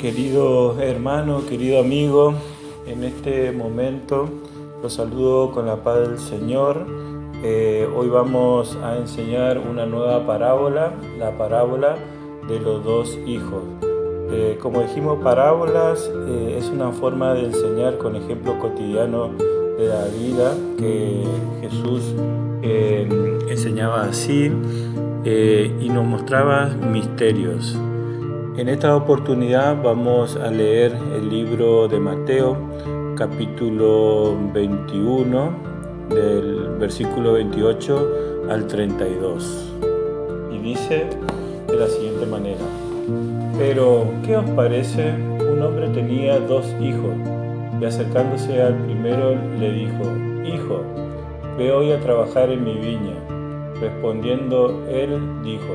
Querido hermano, querido amigo, en este momento los saludo con la paz del Señor. Hoy vamos a enseñar una nueva parábola, la parábola de los dos hijos. Como dijimos, parábolas es una forma de enseñar con ejemplos cotidianos de la vida que Jesús enseñaba así y nos mostraba misterios. En esta oportunidad vamos a leer el libro de Mateo, capítulo 21, del versículo 28 al 32. Y dice de la siguiente manera: Pero, ¿qué os parece? Un hombre tenía dos hijos, y acercándose al primero le dijo: Hijo, ve hoy a trabajar en mi viña. Respondiendo él dijo: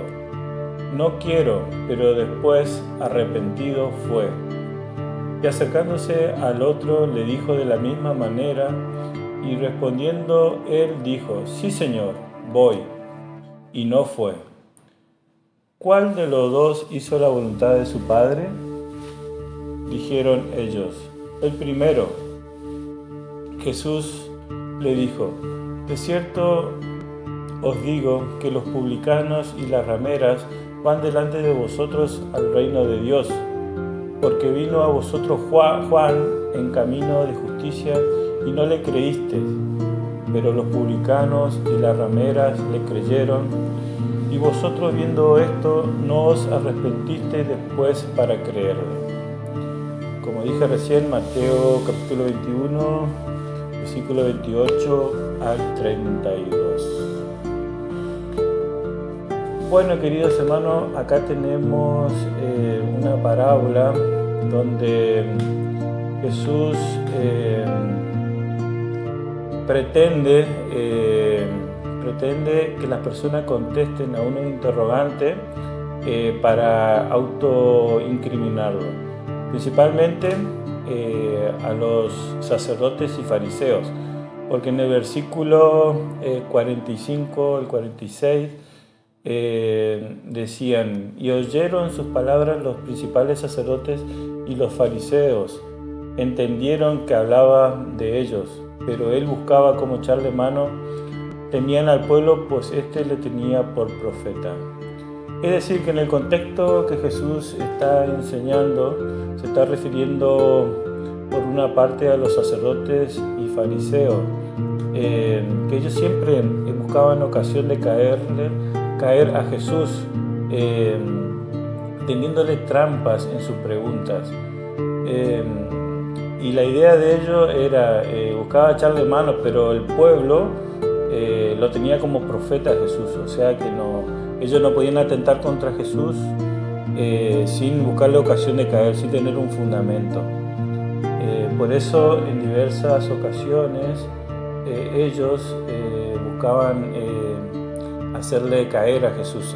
No quiero, pero después, arrepentido, fue. Y acercándose al otro le dijo de la misma manera, y respondiendo él dijo: Sí, Señor, voy. Y no fue. ¿Cuál de los dos hizo la voluntad de su padre? Dijeron ellos: El primero. Jesús le dijo: De cierto os digo que los publicanos y las rameras van delante de vosotros al reino de Dios, porque vino a vosotros Juan en camino de justicia y no le creísteis, pero los publicanos y las rameras le creyeron, y vosotros viendo esto no os arrepentisteis después para creerle. Como dije recién, Mateo capítulo 21, versículo 28 al 32. Bueno, queridos hermanos, acá tenemos una parábola donde Jesús pretende que las personas contesten a un interrogante para autoincriminarlo, principalmente a los sacerdotes y fariseos, porque en el versículo 45, el 46, decían: y oyeron sus palabras los principales sacerdotes y los fariseos, entendieron que hablaba de ellos, pero él buscaba cómo echarle mano. Temían al pueblo, pues éste le tenía por profeta. Es decir, que en el contexto que Jesús está enseñando, se está refiriendo por una parte a los sacerdotes y fariseos, que ellos siempre buscaban ocasión de caer a Jesús, teniéndole trampas en sus preguntas. Y la idea de ellos era, buscaba echarle mano, pero el pueblo lo tenía como profeta Jesús, o sea que ellos no podían atentar contra Jesús sin buscarle ocasión de caer, sin tener un fundamento. Por eso en diversas ocasiones ellos buscaban hacerle caer a Jesús,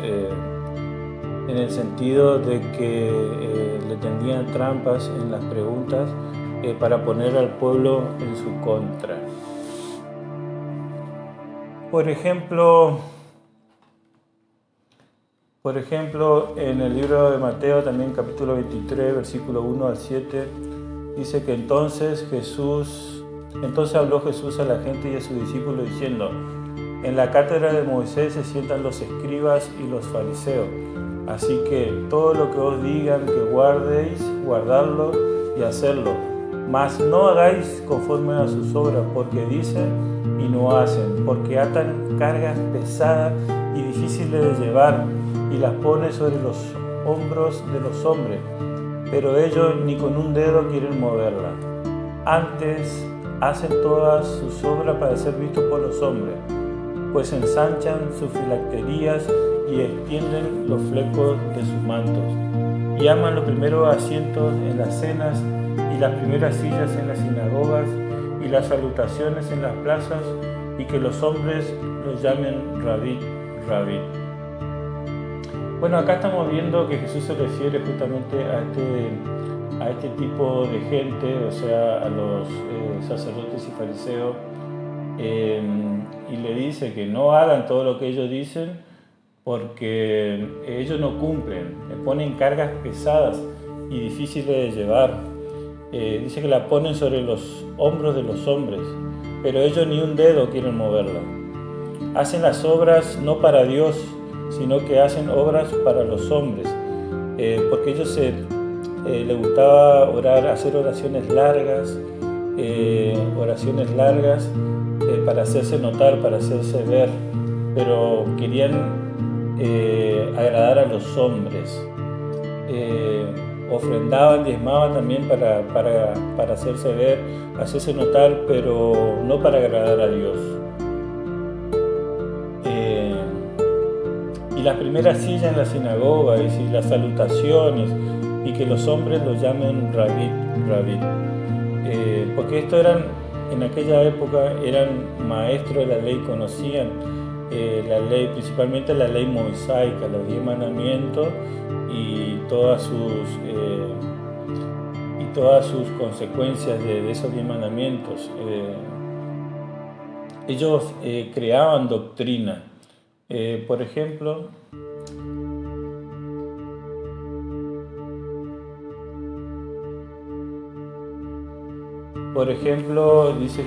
en el sentido de que le tendían trampas en las preguntas para poner al pueblo en su contra. Por ejemplo, en el libro de Mateo, también capítulo 23, versículo 1 al 7, dice que entonces habló Jesús a la gente y a sus discípulos diciendo: En la cátedra de Moisés se sientan los escribas y los fariseos, así que todo lo que os digan que guardéis, guardadlo y hacedlo, mas no hagáis conforme a sus obras, porque dicen y no hacen, porque atan cargas pesadas y difíciles de llevar y las ponen sobre los hombros de los hombres, pero ellos ni con un dedo quieren moverla. Antes hacen todas sus obras para ser vistos por los hombres, pues ensanchan sus filacterías y extienden los flecos de sus mantos, y aman los primeros asientos en las cenas y las primeras sillas en las sinagogas y las salutaciones en las plazas, y que los hombres los llamen rabí, rabí. Bueno, acá estamos viendo que Jesús se refiere justamente a este tipo de gente, o sea, a los sacerdotes y fariseos, y le dice que no hagan todo lo que ellos dicen porque ellos no cumplen, le ponen cargas pesadas y difíciles de llevar. Dice que la ponen sobre los hombros de los hombres, pero ellos ni un dedo quieren moverla. Hacen las obras no para Dios, sino que hacen obras para los hombres, porque ellos les gustaba orar, hacer oraciones largas para hacerse notar, para hacerse ver, pero querían agradar a los hombres. Ofrendaban, diezmaban también para hacerse ver, hacerse notar, pero no para agradar a Dios. Y las primeras sillas en la sinagoga y las salutaciones, y que los hombres los llamen rabí, porque esto en aquella época eran maestros de la ley, conocían la ley, principalmente la ley mosaica, los 10 mandamientos y todas sus consecuencias de esos 10 mandamientos. Ellos creaban doctrina. Por ejemplo, dice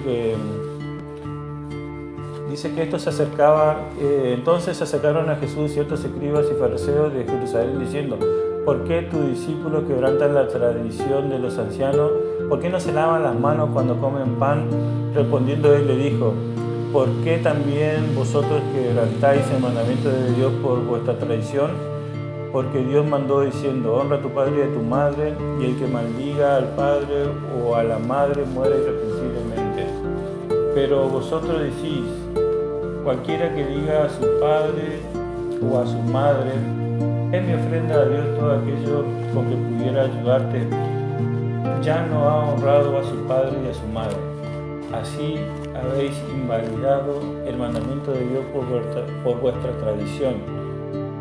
que esto se acercaba, entonces se acercaron a Jesús ciertos escribas y fariseos de Jerusalén diciendo: ¿por qué tus discípulos quebrantan la tradición de los ancianos? ¿Por qué no se lavan las manos cuando comen pan? Respondiendo él le dijo: ¿por qué también vosotros quebrantáis el mandamiento de Dios por vuestra tradición? Porque Dios mandó diciendo: honra a tu padre y a tu madre, y el que maldiga al padre o a la madre muere irreprensiblemente. Pero vosotros decís: cualquiera que diga a su padre o a su madre, es mi ofrenda a Dios todo aquello con que pudiera ayudarte, ya no ha honrado a su padre y a su madre. Así habéis invalidado el mandamiento de Dios por vuestra tradición.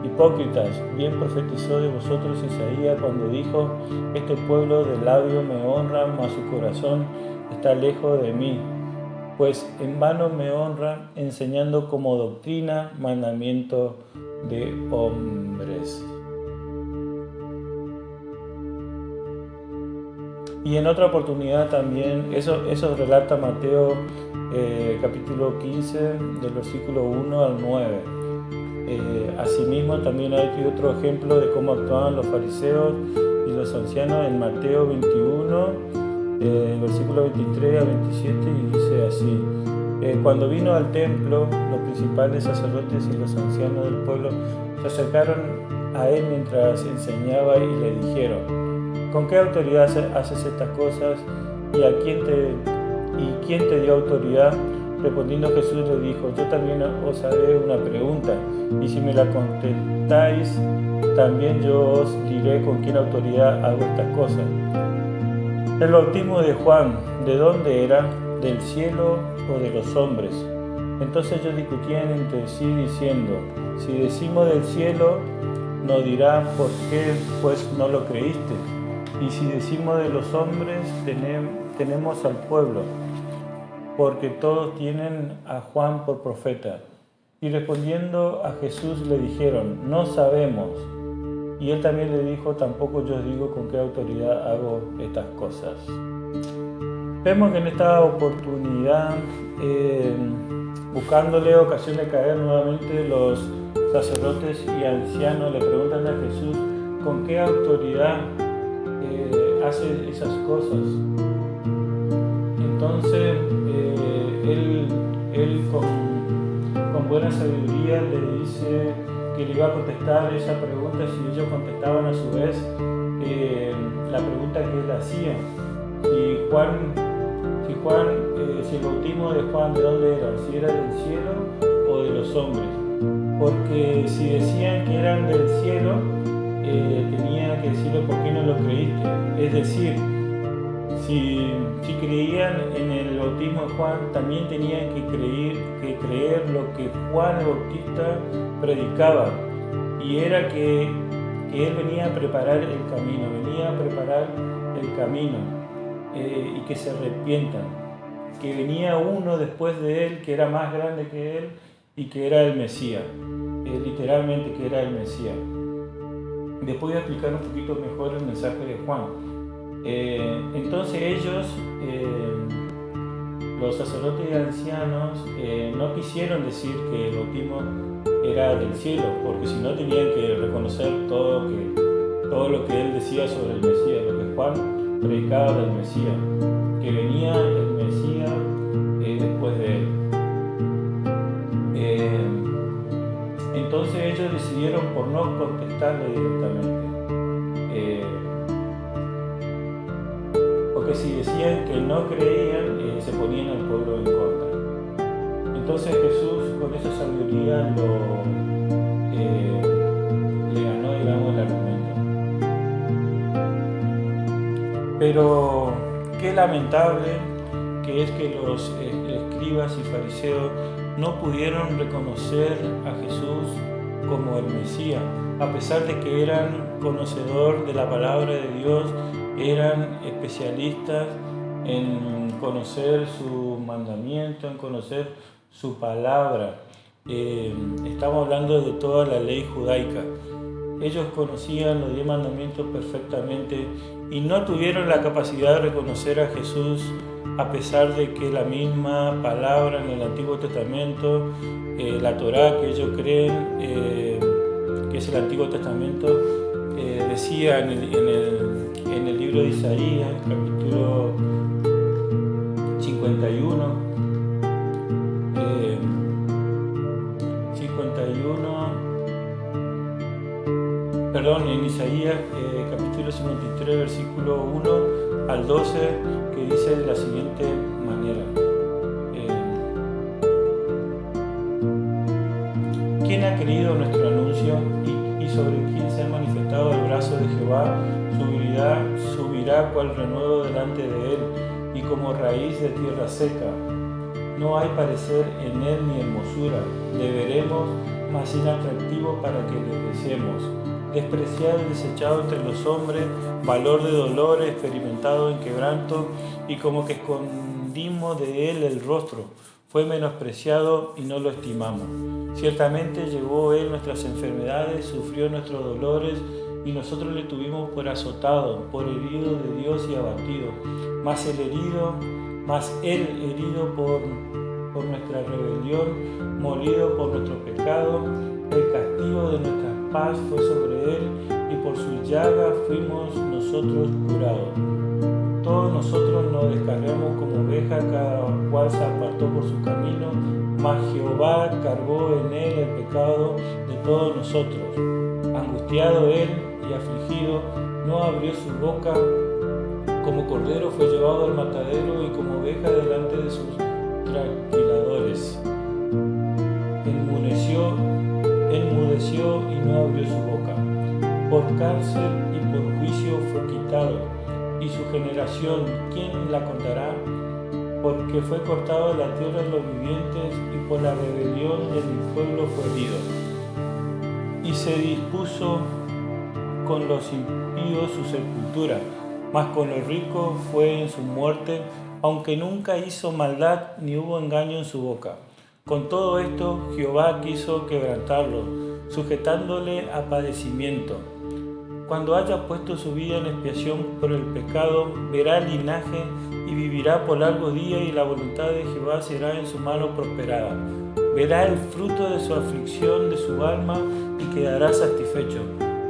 Hipócritas, bien profetizó de vosotros Isaías cuando dijo: este pueblo de labio me honra, mas su corazón está lejos de mí, pues en vano me honra, enseñando como doctrina mandamiento de hombres. Y en otra oportunidad también, eso relata Mateo capítulo 15, del versículo 1 al 9. Asimismo también hay otro ejemplo de cómo actuaban los fariseos y los ancianos en Mateo 21, versículo 23 a 27, y dice así: cuando vino al templo, los principales sacerdotes y los ancianos del pueblo se acercaron a él mientras enseñaba y le dijeron: ¿con qué autoridad haces estas cosas? ¿Y quién te dio autoridad? Respondiendo Jesús le dijo: yo también os haré una pregunta, y si me la contestáis, también yo os diré con quién autoridad hago estas cosas. El bautismo de Juan, ¿de dónde era? ¿Del cielo o de los hombres? Entonces ellos discutían entre sí diciendo: si decimos del cielo, nos dirá por qué pues no lo creíste, y si decimos de los hombres, tenemos al pueblo, porque todos tienen a Juan por profeta. Y respondiendo a Jesús le dijeron: no sabemos. Y él también le dijo: tampoco yo os digo con qué autoridad hago estas cosas. Vemos que en esta oportunidad, buscándole ocasión de caer nuevamente, los sacerdotes y ancianos le preguntan a Jesús con qué autoridad hace esas cosas. Entonces él con buena sabiduría le dice que le iba a contestar esa pregunta si ellos contestaban a su vez la pregunta que él hacía. Si el bautismo de Juan, ¿de dónde era? Si era del cielo o de los hombres. Porque si decían que eran del cielo, tenía que decirle por qué no lo creíste. Es decir, si creían en el bautismo de Juan, también tenían que creer lo que Juan el Bautista predicaba, y era que él venía a preparar el camino, y que se arrepientan, que venía uno después de él que era más grande que él y que era el Mesías, literalmente que era el Mesías. Después voy a explicar un poquito mejor el mensaje de Juan. Entonces ellos, los sacerdotes y ancianos, no quisieron decir que el bautismo era del cielo, porque si no tenían que reconocer todo lo que él decía sobre el Mesías, lo que Juan predicaba del Mesías, que venía el Mesías después de él. Entonces ellos decidieron por no contestarle directamente, porque si decían que no creían, se ponían al pueblo en contra. Entonces Jesús con esa sabiduría le ganó, digamos, el argumento. Pero qué lamentable que es que los escribas y fariseos no pudieron reconocer a Jesús como el Mesías, a pesar de que eran conocedores de la palabra de Dios, eran especialistas en conocer su mandamiento, en conocer su palabra. Estamos hablando de toda la ley judaica. Ellos conocían los 10 mandamientos perfectamente y no tuvieron la capacidad de reconocer a Jesús, a pesar de que la misma palabra en el Antiguo Testamento, la Torá que ellos creen, que es el Antiguo Testamento, decía en el libro de Isaías, capítulo 51, en Isaías capítulo 53, versículo 1 al 12, que dice de la siguiente manera: ¿quién ha creído nuestro anuncio y sobre quién se ha manifestado el brazo de Jehová? Subirá cual renuevo delante de él y como raíz de tierra seca. No hay parecer en él ni hermosura, le veremos, mas inatractivo para que le deseemos. Despreciado y desechado entre los hombres, valor de dolores, experimentado en quebranto, y como que escondimos de él el rostro. Fue menospreciado y no lo estimamos. Ciertamente llevó él nuestras enfermedades, sufrió nuestros dolores, y nosotros le tuvimos por azotado, por herido de Dios y abatido. Mas él herido por nuestra rebelión, molido por nuestro pecado, el castigo de nuestra paz fue sobre él, y por su llaga fuimos nosotros curados. Todos nosotros nos descargamos como oveja, cada cual se apartó por su camino, mas Jehová cargó en él el pecado de todos nosotros. Angustiado él y afligido, no abrió su boca. Como cordero fue llevado al matadero, y como oveja delante de sus trasquiladores. Enmudeció y no abrió su boca. Por cárcel y por juicio fue quitado. Y su generación, ¿quién la contará? Porque fue cortado de la tierra de los vivientes, y por la rebelión de mi pueblo fue herido. Y se dispuso con los impíos su sepultura, mas con los ricos fue en su muerte, aunque nunca hizo maldad ni hubo engaño en su boca. Con todo esto Jehová quiso quebrantarlo, sujetándole a padecimiento. Cuando haya puesto su vida en expiación por el pecado, verá el linaje y vivirá por largos días, y la voluntad de Jehová será en su mano prosperada. Verá el fruto de su aflicción de su alma y quedará satisfecho.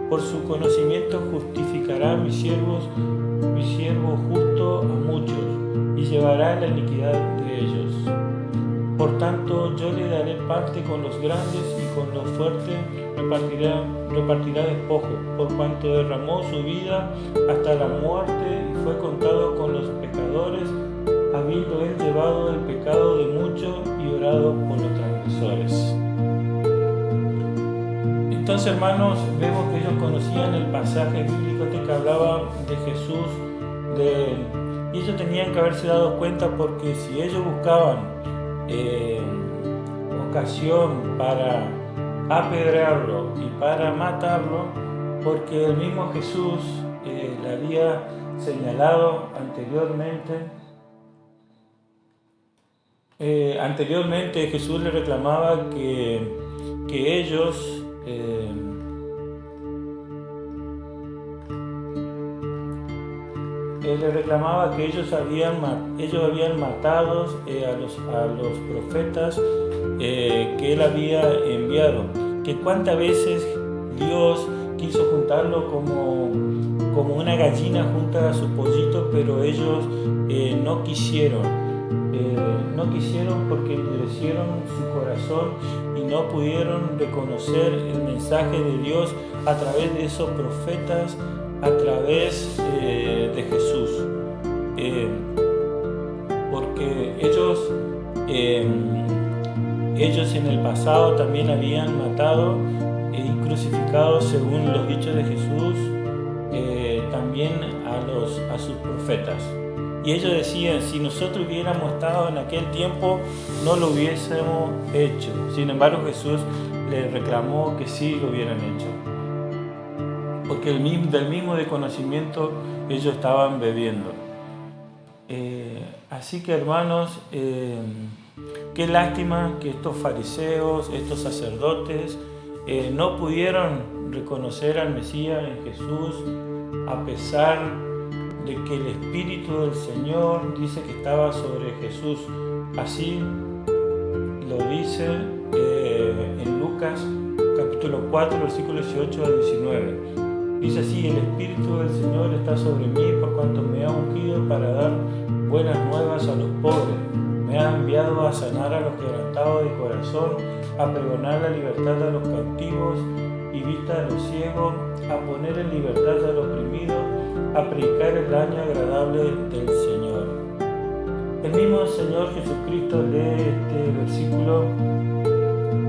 Por su conocimiento justificará mi siervo justo a muchos, y llevará la iniquidad de ellos. Por tanto, yo le daré parte con los grandes, y con los fuertes repartirá despojo, por cuanto derramó su vida hasta la muerte y fue contado con los pecadores, habiendo él llevado el pecado de muchos y orado por los transgresores. Entonces, hermanos, vemos que ellos conocían el pasaje bíblico que hablaba de Jesús, y ellos tenían que haberse dado cuenta, porque si ellos buscaban ocasión para apedrearlo y para matarlo, porque el mismo Jesús le había señalado anteriormente Jesús le reclamaba que ellos le reclamaba que ellos habían matado a los profetas que él había enviado, que cuántas veces Dios quiso juntarlo como una gallina junta a su pollito, pero ellos no quisieron porque endurecieron su corazón y no pudieron reconocer el mensaje de Dios a través de esos profetas, a través de Jesús, porque ellos en el pasado también habían matado y crucificado, según los dichos de Jesús, también a sus profetas. Y ellos decían, si nosotros hubiéramos estado en aquel tiempo, no lo hubiésemos hecho. Sin embargo, Jesús les reclamó que sí lo hubieran hecho, porque del mismo desconocimiento ellos estaban bebiendo. Así que, hermanos, qué lástima que estos fariseos, estos sacerdotes, no pudieron reconocer al Mesías en Jesús, a pesar de que el Espíritu del Señor dice que estaba sobre Jesús. Así lo dice en Lucas capítulo 4, versículos 18 al 19. Dice así: el Espíritu del Señor está sobre mí, por cuanto me ha ungido para dar buenas nuevas a los pobres. Me ha enviado a sanar a los quebrantados de corazón, a pregonar la libertad a los cautivos y vista a los ciegos, a poner en libertad a los oprimidos, a predicar el año agradable del Señor. El mismo Señor Jesucristo lee este versículo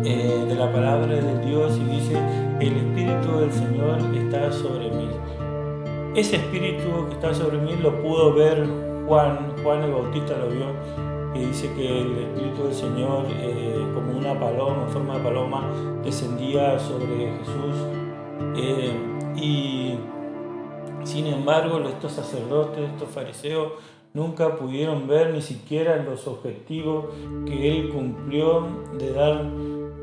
de la palabra de Dios y dice: el Espíritu del Señor está sobre mí. Ese Espíritu que está sobre mí lo pudo ver Juan el Bautista, lo vio, y dice que el Espíritu del Señor, como una paloma, en forma de paloma, descendía sobre Jesús. Y sin embargo, estos sacerdotes, estos fariseos, nunca pudieron ver ni siquiera los objetivos que él cumplió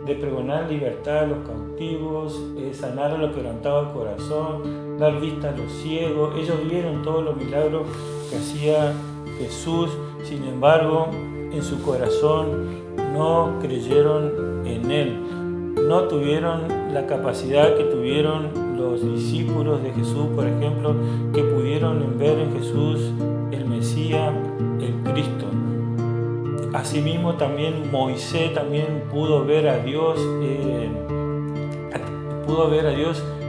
de pregonar libertad a los cautivos, sanar a los quebrantados de corazón, dar vista a los ciegos. Ellos vieron todos los milagros que hacía Jesús, sin embargo, en su corazón no creyeron en él, no tuvieron la capacidad que tuvieron los discípulos de Jesús, por ejemplo, que pudieron ver en Jesús el Mesías, el Cristo. Asimismo, también Moisés también pudo ver a Dios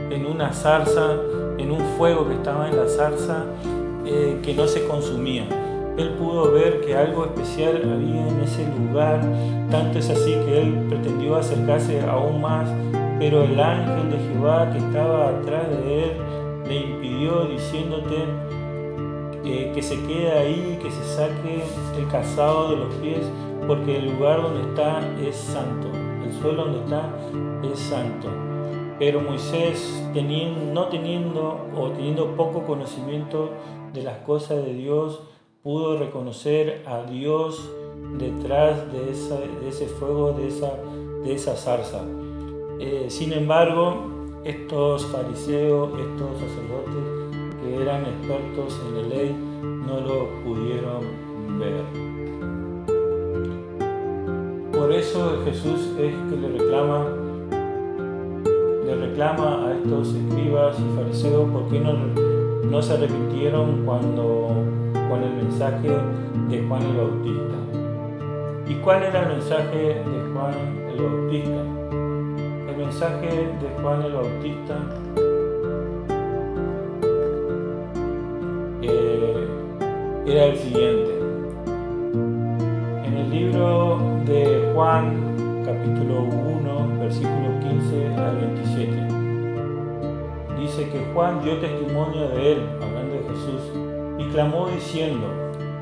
en una zarza, en un fuego que estaba en la zarza, que no se consumía. Él pudo ver que algo especial había en ese lugar, tanto es así que él pretendió acercarse aún más, pero el ángel de Jehová que estaba atrás de él le impidió, diciéndote que se quede ahí, que se saque el calzado de los pies, porque el lugar donde está es santo, el suelo donde está es santo. Pero Moisés, teniendo poco conocimiento de las cosas de Dios, pudo reconocer a Dios detrás de ese fuego, de esa zarza. Sin embargo, estos fariseos, estos sacerdotes que eran expertos en la ley, no lo pudieron ver. Por eso Jesús es que le reclama a estos escribas y fariseos por qué no se arrepintieron con el mensaje de Juan el Bautista. ¿Y cuál era el mensaje de Juan el Bautista? El mensaje de Juan el Bautista era el siguiente. En el libro de Juan, capítulo 1, versículo 15 al 27, dice que Juan dio testimonio de él, hablando de Jesús, y clamó diciendo: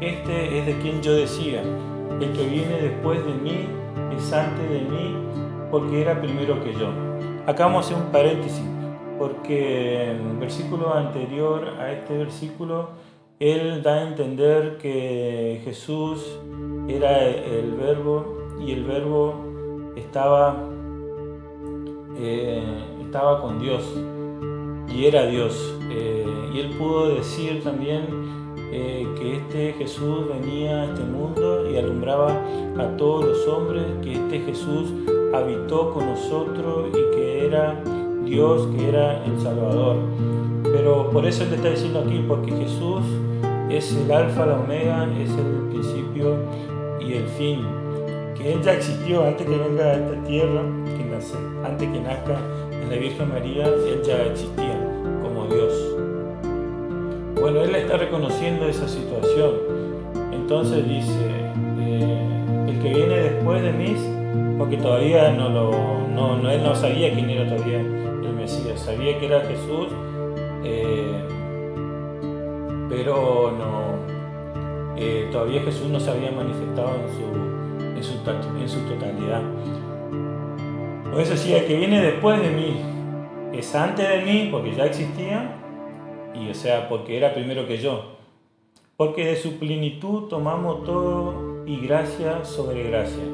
este es de quien yo decía, el que viene después de mí es antes de mí, porque era primero que yo. Acá vamos a hacer un paréntesis, porque en el versículo anterior a este versículo, él da a entender que Jesús era el Verbo, y el Verbo estaba con Dios, y era Dios. Y él pudo decir también que este Jesús venía a este mundo y alumbraba a todos los hombres, que este Jesús habitó con nosotros y que era Dios, que era el Salvador. Pero por eso Él le está diciendo aquí, porque Jesús es el alfa, la omega, es el principio y el fin, que Él ya existió antes que venga a esta tierra, antes que nazca en la Virgen María, Él ya existía como Dios. Bueno, Él está reconociendo esa situación. Entonces dice, el que viene después de mí, porque todavía Él no sabía quién era todavía el Mesías, sabía que era Jesús, pero todavía Jesús no se había manifestado en su totalidad. Por eso decía, el que viene después de mí es antes de mí, porque ya existía, y o sea, porque era primero que yo. Porque de su plenitud tomamos todo y gracia sobre gracia.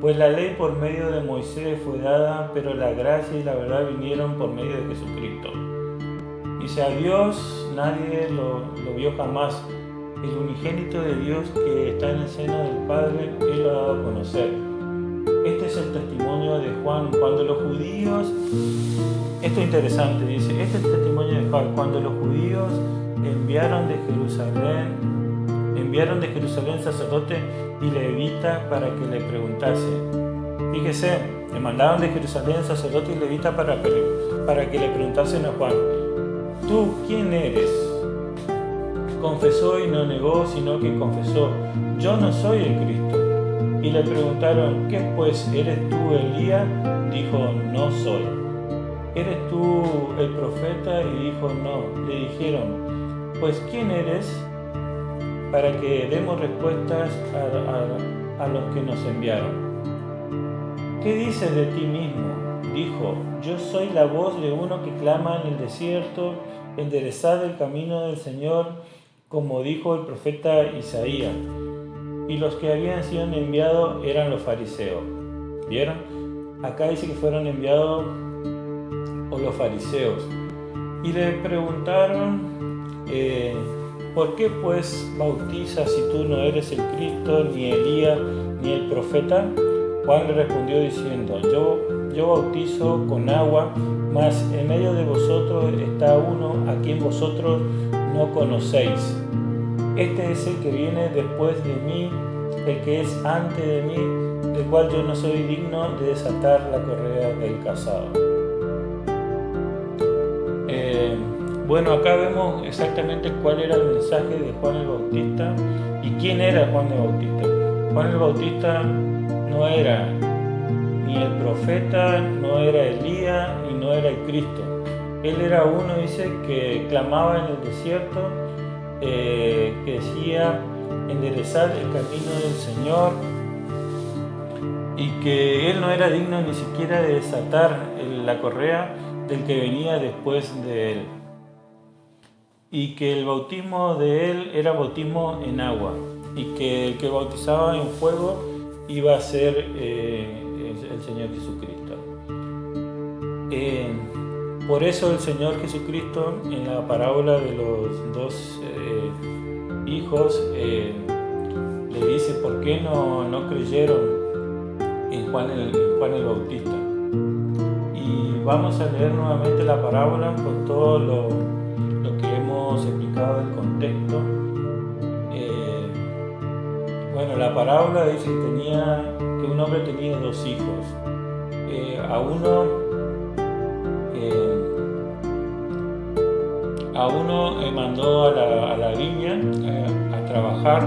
Pues la ley por medio de Moisés fue dada, pero la gracia y la verdad vinieron por medio de Jesucristo. Dice, a Dios nadie lo vio jamás. El unigénito de Dios que está en el seno del Padre, Él lo ha dado a conocer. Este es el testimonio de Juan. Cuando los judíos, esto es interesante, dice, este es el testimonio de Juan. Cuando los judíos enviaron de Jerusalén sacerdotes y levitas para que le preguntase. Fíjese, le mandaron de Jerusalén sacerdotes y levitas para que le preguntasen a Juan, ¿tú quién eres? Confesó y no negó, sino que confesó, yo no soy el Cristo. Y le preguntaron, ¿qué pues? ¿Eres tú Elías? Dijo, no soy. ¿Eres tú el profeta? Y dijo, no. Le dijeron, pues ¿quién eres? Para que demos respuestas a los que nos enviaron. ¿Qué dices de ti mismo? Dijo, yo soy la voz de uno que clama en el desierto, enderezad el camino del Señor, como dijo el profeta Isaías. Y los que habían sido enviados eran los fariseos. ¿Vieron? Acá dice que fueron enviados los fariseos. Y le preguntaron, ¿por qué pues bautizas si tú no eres el Cristo, ni Elías, ni el profeta? Juan le respondió diciendo, yo bautizo con agua, mas en medio de vosotros está uno a quien vosotros no conocéis. Este es el que viene después de mí, el que es antes de mí, del cual yo no soy digno de desatar la correa del calzado. Bueno, acá vemos exactamente cuál era el mensaje de Juan el Bautista y quién era Juan el Bautista. Juan el Bautista no era ni el profeta, no era Elías y no era el Cristo. Él era uno, dice, que clamaba en el desierto, que decía, enderezad el camino del Señor, y que él no era digno ni siquiera de desatar la correa del que venía después de él, y que el bautismo de él era bautismo en agua, y que el que bautizaba en fuego iba a ser el Señor Jesucristo. Por eso el Señor Jesucristo, en la parábola de los dos hijos, le dice, ¿por qué no creyeron en Juan el Bautista? Y vamos a leer nuevamente la parábola con todo lo que hemos explicado del contexto. Bueno, la parábola dice que un hombre tenía dos hijos. A uno mandó a la viña a trabajar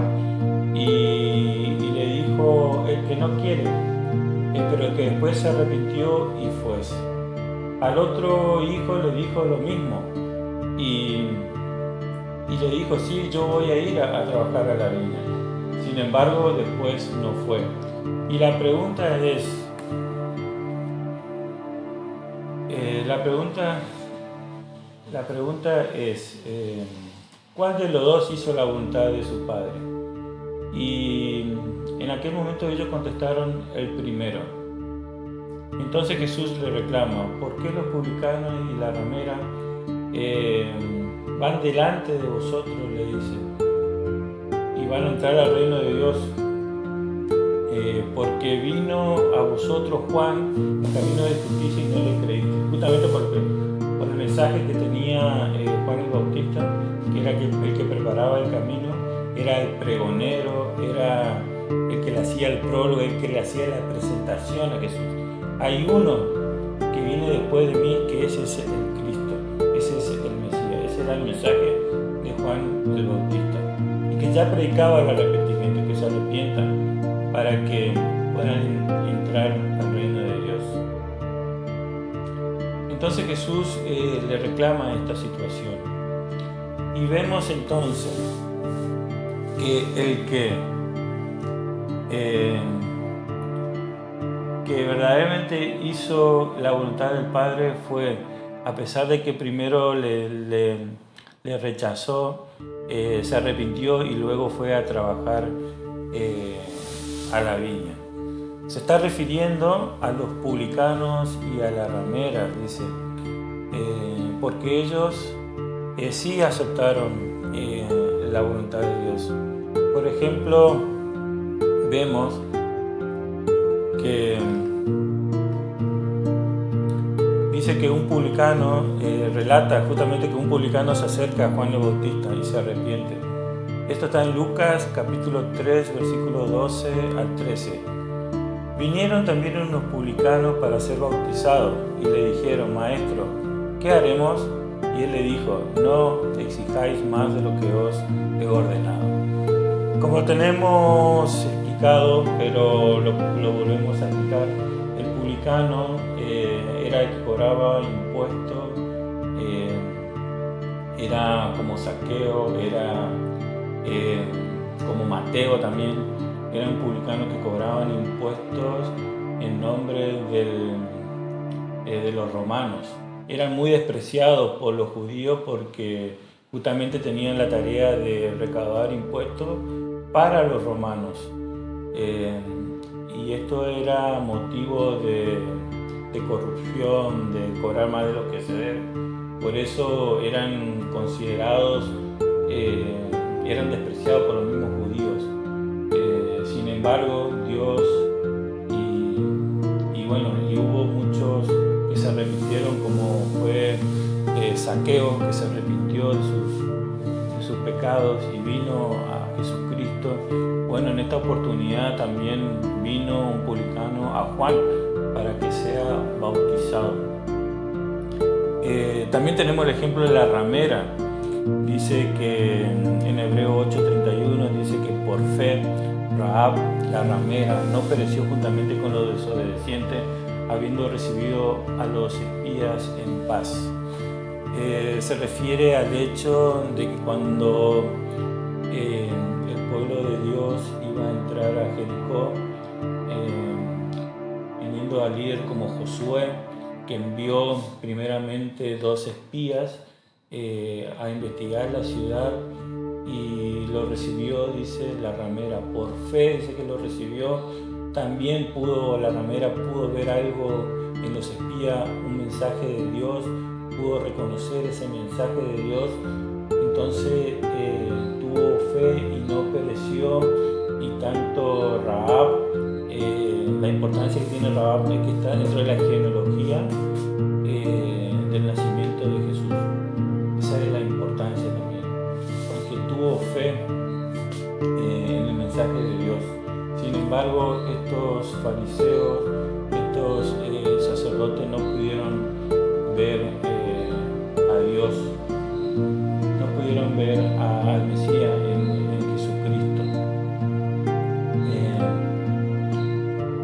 y le dijo el que no quiere, pero el que después se arrepintió y fuese. Al otro hijo le dijo lo mismo y le dijo, sí, yo voy a ir a trabajar a la viña. Sin embargo, después no fue. Y la pregunta es, ¿cuál de los dos hizo la voluntad de su padre? Y en aquel momento ellos contestaron el primero. Entonces Jesús le reclama, ¿por qué los publicanos y la ramera van delante de vosotros? Le dice. van a entrar al reino de Dios, porque vino a vosotros Juan en camino de justicia y no le creíste. Justamente por el mensaje que tenía Juan el Bautista, que era el que preparaba el camino, era el pregonero, era el que le hacía el prólogo, el que le hacía la presentación a Jesús. Hay uno que viene después de mí, que ese es el Cristo, ese es el Mesías. Ese era el mensaje de Juan el Bautista, y que ya predicaba el arrepentimiento, que se arrepientan para que puedan entrar al reino de Dios. Entonces Jesús le reclama esta situación, y vemos entonces que el que verdaderamente hizo la voluntad del Padre fue, a pesar de que primero le rechazó, se arrepintió y luego fue a trabajar a la viña. Se está refiriendo a los publicanos y a la ramera, dice, porque ellos sí aceptaron la voluntad de Dios. Por ejemplo, vemos que dice que un publicano, relata justamente que un publicano se acerca a Juan el Bautista y se arrepiente. Esto está en Lucas capítulo 3, versículos 12 al 13. Vinieron también unos publicanos para ser bautizados y le dijeron: Maestro, ¿qué haremos? Y él le dijo: no exijáis más de lo que os he ordenado. Como tenemos explicado, pero lo volvemos a explicar, el publicano era el que cobraba impuestos, era como Zaqueo, era como Mateo también, eran publicanos que cobraban impuestos en nombre de los romanos. Eran muy despreciados por los judíos porque justamente tenían la tarea de recaudar impuestos para los romanos. Y esto era motivo de corrupción, de cobrar más de lo que se debe. Por eso eran considerados, eran despreciados por los mismos judíos. Sin embargo, Dios y hubo muchos que se arrepintieron, como fue Zaqueo, que se arrepintió de sus pecados y vino a Jesucristo. Bueno, en esta oportunidad también vino un publicano a Juan para que sea bautizado. También tenemos el ejemplo de la ramera. Dice que en Hebreo 8:31 dice que por fe Rahab, la ramera, no pereció juntamente con los desobedientes, habiendo recibido a los espías en paz. Se refiere al hecho de que cuando el pueblo de Dios iba a entrar a Jericó, viniendo al líder como Josué, que envió primeramente 2 espías a investigar la ciudad, y lo recibió, dice la ramera, por fe, dice que lo recibió. También la ramera pudo ver algo en los espías, un mensaje de Dios, pudo reconocer ese mensaje de Dios, entonces tuvo fe y no pereció. Y tanto Rahab, la importancia que tiene Rahab es que está dentro de la genealogía del nacimiento de Jesús. Esa es la importancia también, porque tuvo fe en el mensaje de Dios. Sin embargo, estos fariseos, estos sacerdotes no pudieron ver a Dios, no pudieron ver al Mesías en Jesucristo.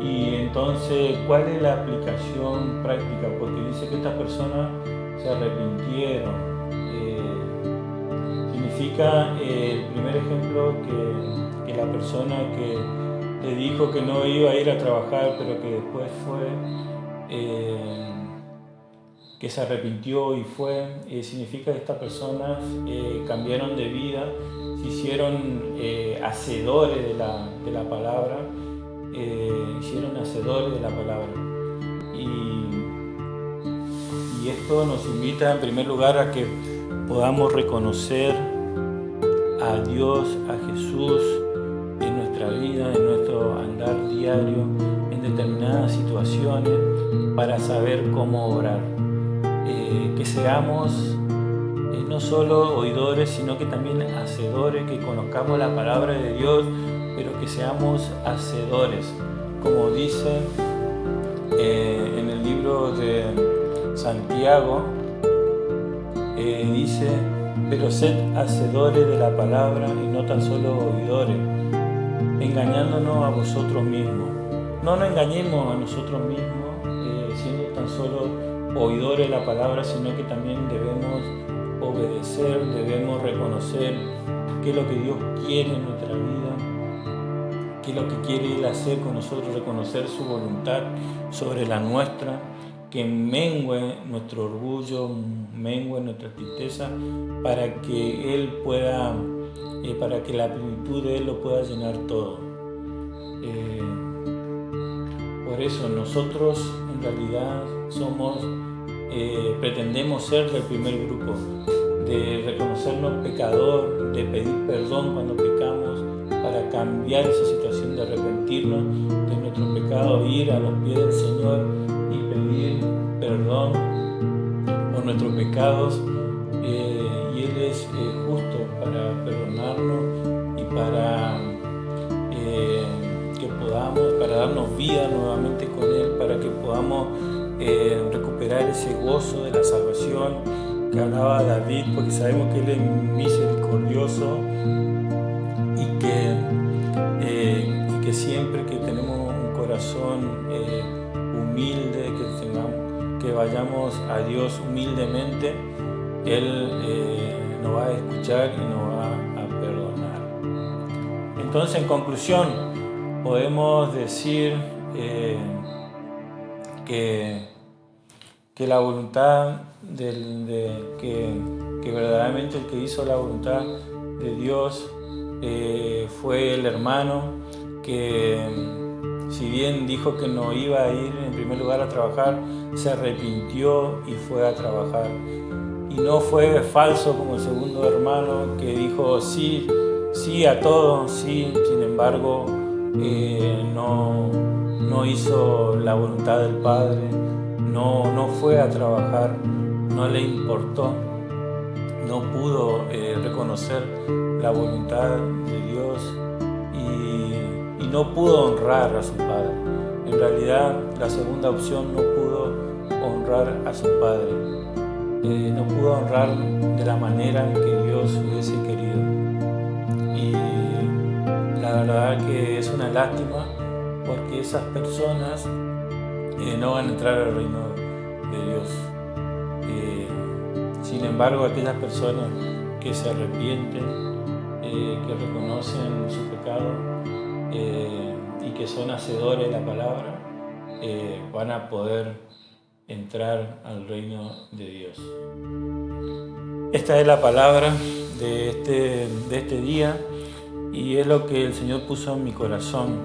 Y entonces, ¿cuál es la aplicación práctica? Porque dice que estas personas se arrepintieron. Significa el primer ejemplo que la persona que le dijo que no iba a ir a trabajar, pero que después fue, que se arrepintió y fue, significa que estas personas cambiaron de vida, se hicieron hacedores de la palabra, hicieron hacedores de la palabra. Y esto nos invita en primer lugar a que podamos reconocer a Dios, a Jesús en nuestra vida, en nuestro andar diario, en determinadas situaciones, para saber cómo obrar. Que seamos no solo oidores, sino que también hacedores, que conozcamos la palabra de Dios, pero que seamos hacedores. Como dice en el libro de Santiago, dice: pero sed hacedores de la palabra y no tan solo oidores, engañándonos a vosotros mismos. No nos engañemos a nosotros mismos siendo tan solo oidores de la palabra, sino que también debemos obedecer, debemos reconocer qué es lo que Dios quiere en nuestra vida, qué es lo que quiere Él hacer con nosotros, reconocer su voluntad sobre la nuestra, que mengue nuestro orgullo, mengue nuestra tristeza, para que Él pueda, para que la plenitud de Él lo pueda llenar todo. Por eso nosotros en realidad pretendemos ser del primer grupo, de reconocernos pecador, de pedir perdón cuando pecamos, para cambiar esa situación, de arrepentirnos de nuestro pecado, ir a los pies del Señor y pedir perdón por nuestros pecados, y Él es justo para perdonarnos y para que podamos, para darnos vida nuevamente con Él, para que podamos recuperar ese gozo de la salvación que hablaba David, porque sabemos que Él es misericordioso y que siempre que tenemos un corazón humilde, que vayamos a Dios humildemente, Él nos va a escuchar y nos va a perdonar. Entonces, en conclusión, podemos decir que la voluntad que verdaderamente el que hizo la voluntad de Dios fue el hermano, que si bien dijo que no iba a ir en primer lugar a trabajar, se arrepintió y fue a trabajar. Y no fue falso como el segundo hermano, que dijo sí a todo, sí, sin embargo no hizo la voluntad del Padre, no fue a trabajar, no le importó, no pudo reconocer la voluntad de Dios y no pudo honrar a su Padre. En realidad, la segunda opción, no pudo honrar a su Padre, no pudo honrar de la manera en que Dios hubiese querido. Y la verdad que es una lástima, porque esas personas no van a entrar al reino de Dios. Sin embargo, aquellas personas que se arrepienten, que reconocen su pecado y que son hacedores de la palabra, van a poder entrar al reino de Dios. Esta es la palabra de este día, y es lo que el Señor puso en mi corazón.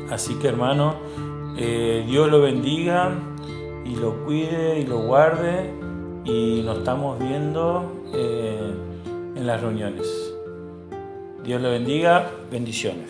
Así que, hermano, Dios lo bendiga y lo cuide y lo guarde, y nos estamos viendo en las reuniones. Dios lo bendiga, bendiciones.